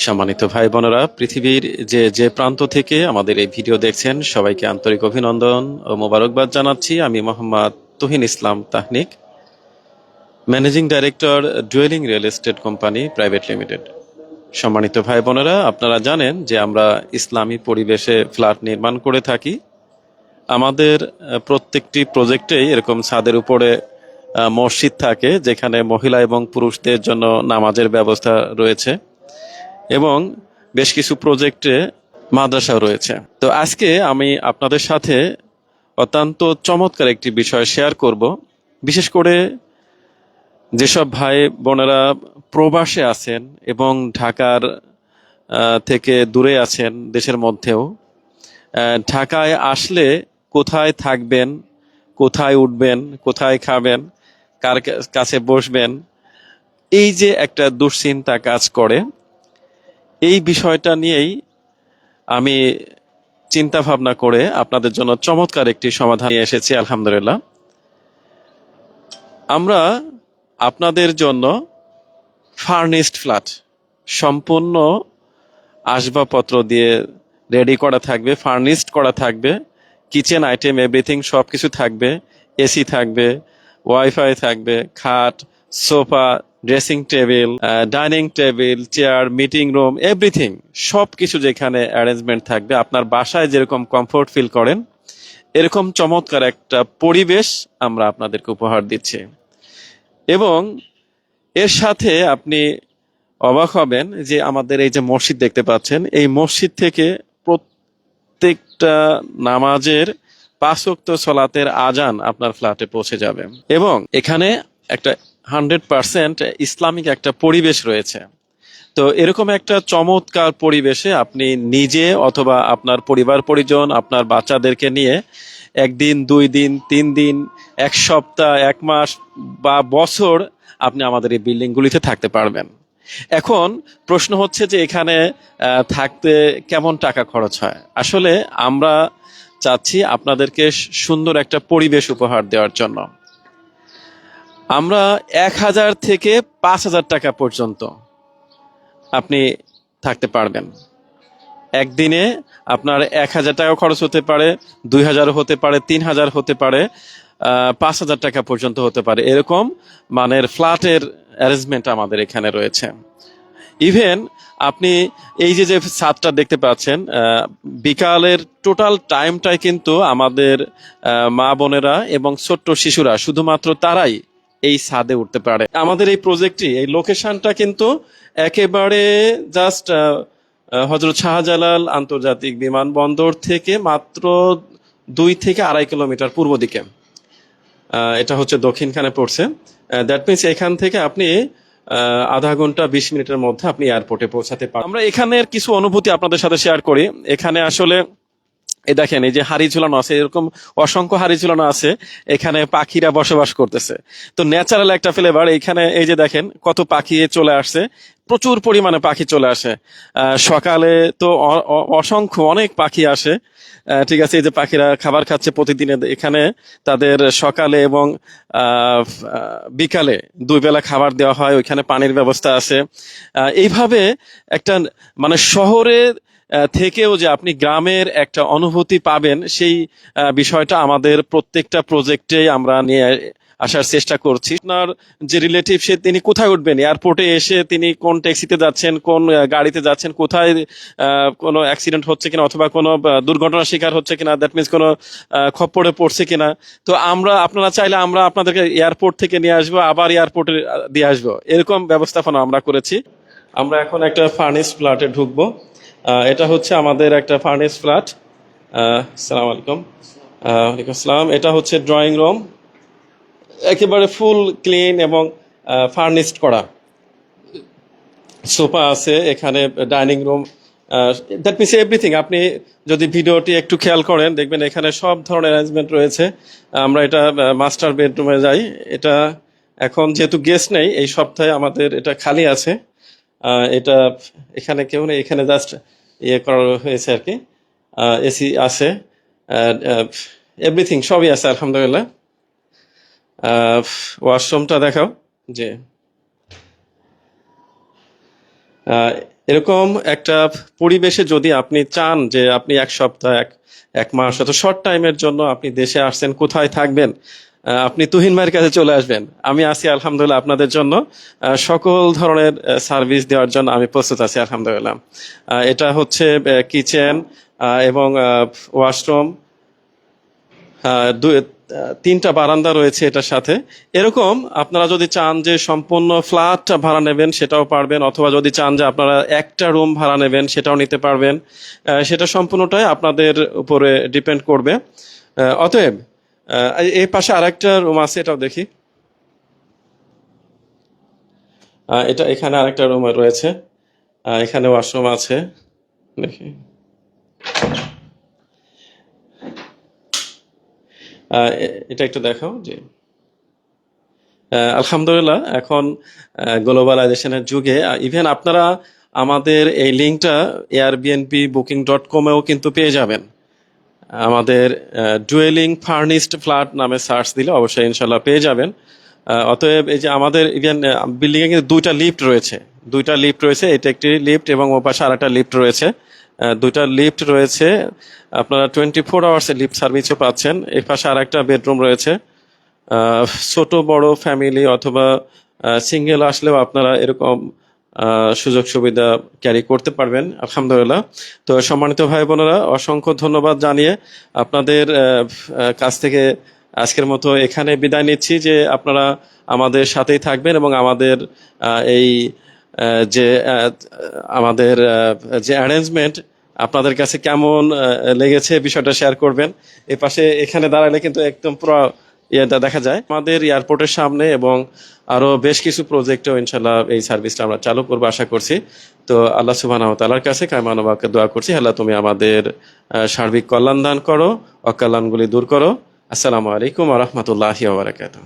সম্মানিত ভাই বোনেরা, পৃথিবীর যে যে প্রান্ত থেকে আমাদের এই ভিডিও দেখছেন সবাইকে আন্তরিক অভিনন্দন ও মোবারকবাদ জানাচ্ছি। আমি Mohammad Tuhin Islam Tahnik, managing director, Dwelling Real Estate Company Private Limited. সম্মানিত ভাই বোনেরা, আপনারা জানেন যে আমরা ইসলামী পরিবেশে ফ্ল্যাট নির্মাণ করে থাকি। আমাদের প্রত্যেকটি প্রজেক্টেই এরকম ছাদের উপরে মসজিদ থাকে, যেখানে মহিলা এবং পুরুষদের জন্য নামাজের ব্যবস্থা রয়েছে এবং বেশ কিছু প্রজেক্টে মাদ্রাসাও রয়েছে। তো আজকে আমি আপনাদের সাথে অত্যন্ত চমৎকার একটি বিষয় শেয়ার করব। বিশেষ করে যেসব ভাই বোনেরা প্রবাসে আছেন এবং ঢাকার থেকে দূরে আছেন, দেশের মধ্যেও ঢাকায় আসলে কোথায় থাকবেন, কোথায় উঠবেন, কোথায় খাবেন, কার কাছে বসবেন, এই যে একটা দুশ্চিন্তা কাজ করে, এই বিষয়টা নিয়েই আমি চিন্তা ভাবনা করে আপনাদের জন্য চমৎকার একটি সমাধান নিয়ে এসেছি। আলহামদুলিল্লাহ, আমরা আপনাদের জন্য ফার্নিশড ফ্ল্যাট, সম্পূর্ণ আসবাবপত্র দিয়ে রেডি করা থাকবে, ফার্নিশড করা থাকবে, কিচেন আইটেম এভরিথিং সব কিছু থাকবে, এসি থাকবে, ওয়াইফাই থাকবে, খাট, sofa, dressing table, dining table, chair, meeting room, everything সব কিছু যেখানে অ্যারেঞ্জমেন্ট থাকবে। আপনার বাসায় যেরকম কমফোর্ট ফিল করেন এরকম চমৎকার একটা পরিবেশ আমরা আপনাদেরকে উপহার দিচ্ছি। এবং এর সাথে আপনি অবাক হবেন যে আমাদের এই যে মসজিদ দেখতে পাচ্ছেন, এই মসজিদ থেকে প্রত্যেকটা নামাজের 5 ওয়াক্ত সলাতের আজান আপনার ফ্ল্যাটে পৌঁছে যাবে। এবং এখানে একটা 100% ইসলামিক একটা পরিবেশ রয়েছে। তো এরকম একটা চমৎকার পরিবেশে আপনি নিজে অথবা আপনার পরিবার পরিজন, আপনার বাচ্চাদেরকে নিয়ে 1 দিন, 2 দিন, 3 দিন, 1 সপ্তাহ, 1 মাস বা বছর আপনি আমাদের এই বিল্ডিংগুলিতে থাকতে পারবেন। এখন প্রশ্ন হচ্ছে যে এখানে থাকতে কেমন টাকা খরচ হয়। আসলে আমরা চাচ্ছি আপনাদেরকে সুন্দর একটা পরিবেশ উপহার দেওয়ার জন্য। আমরা 1000 থেকে 5000 টাকা পর্যন্ত আপনি থাকতে পারবেন। একদিনে আপনার 1000 টাকা খরচ হতে পারে, 2000 হতে পারে, 3000 হতে পারে, 5000 টাকা পর্যন্ত হতে পারে। এরকম মানের ফ্ল্যাটের অ্যারেঞ্জমেন্ট আমাদের এখানে রয়েছে। ইভেন আপনি এই যে যে ছাদটা দেখতে পাচ্ছেন, বিকালের টোটাল টাইমটাই কিন্তু আমাদের মা বোনেরা এবং ছোট্ট শিশুরা শুধুমাত্র তারাই এই ছাদে উঠতে পারে। আমাদের এই প্রজেক্টটি, এই লোকেশনটা কিন্তু একেবারে জাস্ট হযরত শাহজালাল আন্তর্জাতিক বিমানবন্দর থেকে মাত্র 2 থেকে 2.5 কিলোমিটার পূর্ব দিকে। এটা হচ্ছে দক্ষিণখানে পড়ছে। দ্যাট মিনস এখান থেকে আপনি আধা ঘন্টা 20 মিনিটের মধ্যে আপনি এয়ারপোর্টে পৌঁছাতে পারেন। আমরা এখানের কিছু অনুভূতি আপনাদের সাথে শেয়ার করি। এখানে আসলে এই দেখেন, এই যে হাড়ি ঝুলানো আছে, এরকম অসংখ্য হাড়ি ঝুলানো আছে, এখানে পাখিরা বসবাস করতেছে। তো ন্যাচারাল একটা ফ্লেভার এখানে। এই যে দেখেন কত পাখি চলে আসছে, প্রচুর পরিমাণে পাখি চলে আসে। সকালে তো অসংখ্য অনেক পাখি আসে। ঠিক আছে, এই যে পাখিরা খাবার খাচ্ছে প্রতিদিনে এখানে। তাদের সকালে এবং বিকালে 2 বেলা খাবার দেওয়া হয়, ওইখানে পানির ব্যবস্থা আছে। এইভাবে একটা মানে শহরে থেকেও যে আপনি গ্রামের একটা অনুভূতি পাবেন, সেই বিষয়টা আমাদের প্রত্যেকটা প্রজেক্টে আমরা নিয়ে আসার চেষ্টা করছি। আপনার যে রিলেটিভ, সে তিনি কোথায় উঠবেন, এয়ারপোর্টে এসে তিনি কোন ট্যাক্সিতে যাচ্ছেন, কোন গাড়িতে যাচ্ছেন, কোথায় কোনো অ্যাক্সিডেন্ট হচ্ছে কিনা অথবা কোনো দুর্ঘটনার শিকার হচ্ছে কিনা, দ্যাট মিনস কোনো খপ্পরে পড়ছে কিনা। তো আপনারা চাইলে আমরা আপনাদেরকে এয়ারপোর্ট থেকে নিয়ে আসবো, আবার এয়ারপোর্টে দিয়ে আসবো, এরকম ব্যবস্থাপনা আমরা করেছি। আমরা এখন একটা ফার্নিশড ফ্ল্যাটে ঢুকবো। এটা হচ্ছে আমাদের একটা ফার্নিশ ফ্ল্যাট। আসসালামু আলাইকুম। ওয়ালাইকুম আসসালাম। এটা হচ্ছে ড্রয়িং রুম, একেবারে ফুল ক্লিন এবং ফার্নিশড করা। সোফা আছে এখানে, dining room, that means everything. আপনি যদি ভিডিওটি একটু খেয়াল করেন দেখবেন এখানে সব ধরনের অ্যারেঞ্জমেন্ট রয়েছে। আমরা এটা মাস্টার বেডরুমে যাই। এটা এখন যেহেতু গেস্ট নেই, এই সপ্তাহে আমাদের এটা খালি আছে। এটা এখানে কেউ নেই, এখানে জাস্ট ইয়ে করা হয়েছে আর কি। এসি আছে, এভরিথিং সবই আছে আলহামদুলিল্লাহ। ওয়াশরুমটা দেখাও। যে এরকম একটা পরিবেশে যদি আপনি চান যে আপনি এক সপ্তাহ এক মাস অত শর্ট টাইমের জন্য আপনি দেশে আসছেন, কোথায় থাকবেন, আপনি তুহিন ভাইয়ের কাছে চলে আসবেন। আমি আছি আলহামদুলিল্লাহ আপনাদের জন্য, সকল ধরনের সার্ভিস দেওয়ার জন্য আমি প্রস্তুত আছি আলহামদুলিল্লাহ। এটা হচ্ছে কিচেন এবং ওয়াশরুম, তিনটা বারান্দা রয়েছে এটার সাথে। এরকম আপনারা যদি চান যে সম্পূর্ণ ফ্ল্যাটটা ভাড়া নেবেন সেটাও পারবেন, অথবা যদি চান যে আপনারা একটা রুম ভাড়া নেবেন সেটাও নিতে পারবেন। সেটা সম্পূর্ণটাই আপনাদের উপরে ডিপেন্ড করবে। অতএব এই পাশে আরেকটা রুম আছে, এটাও দেখি। এটা এখানে আরেকটা রুম রয়েছে, এখানে ওয়াশরুম আছে, দেখি। এটা একটু দেখাও জি। আলহামদুলিল্লাহ এখন গ্লোবালাইজেশনের যুগে ইভেন আপনারা আমাদের এই লিঙ্কটা airbnb.booking.com-এও কিন্তু পেয়ে যাবেন। আমাদের ডুয়েলিং ফার্নিশড ফ্ল্যাট নামে সার্চ দিলে অবশ্যই ইনশাল্লাহ পেয়ে যাবেন। অতএব এই যে আমাদের ইভেন বিল্ডিং এ কিন্তু দুইটা লিফট রয়েছে, এটা একটি লিফট এবং ও পাশে আরেকটা লিফট রয়েছে। দুইটা লিফট রয়েছে, আপনারা 24 আওয়ার্স লিফট সার্ভিসও পাচ্ছেন। এই পাশে আরেকটা বেডরুম রয়েছে। ছোট বড় ফ্যামিলি অথবা সিঙ্গেল আসলেও আপনারা এরকম সুযোগ সুবিধা ক্যারি করতে পারবেন আলহামদুলিল্লাহ। তো সম্মানিত ভাই বোনেরা, অসংখ্য ধন্যবাদ জানিয়ে আপনাদের কাছ থেকে আজকের মতো এখানে বিদায় নিচ্ছি, যে আপনারা আমাদের সাথেই থাকবেন এবং আমাদের এই যে আমাদের যে অ্যারেঞ্জমেন্ট আপনাদের কাছে কেমন লেগেছে বিষয়টা শেয়ার করবেন। এই পাশে এখানে দাঁড়ালে কিন্তু একদম পুরো ইয়েটা দেখা যায় আমাদের এয়ারপোর্টের সামনে, এবং আরো বেশ কিছু প্রজেক্টেও ইনশাল্লাহ এই সার্ভিসটা আমরা চালু করবো আশা করছি। তো আল্লাহ সুবহানাহু ওয়া তাআলার কাছে কায়মানুবাক্যে দোয়া করছি, আল্লাহ তুমি আমাদের সার্বিক কল্যাণ দান করো, অকল্যাণগুলি দূর করো। আসসালামু আলাইকুম ওয়া রাহমাতুল্লাহি ওয়া বারাকাতুহু।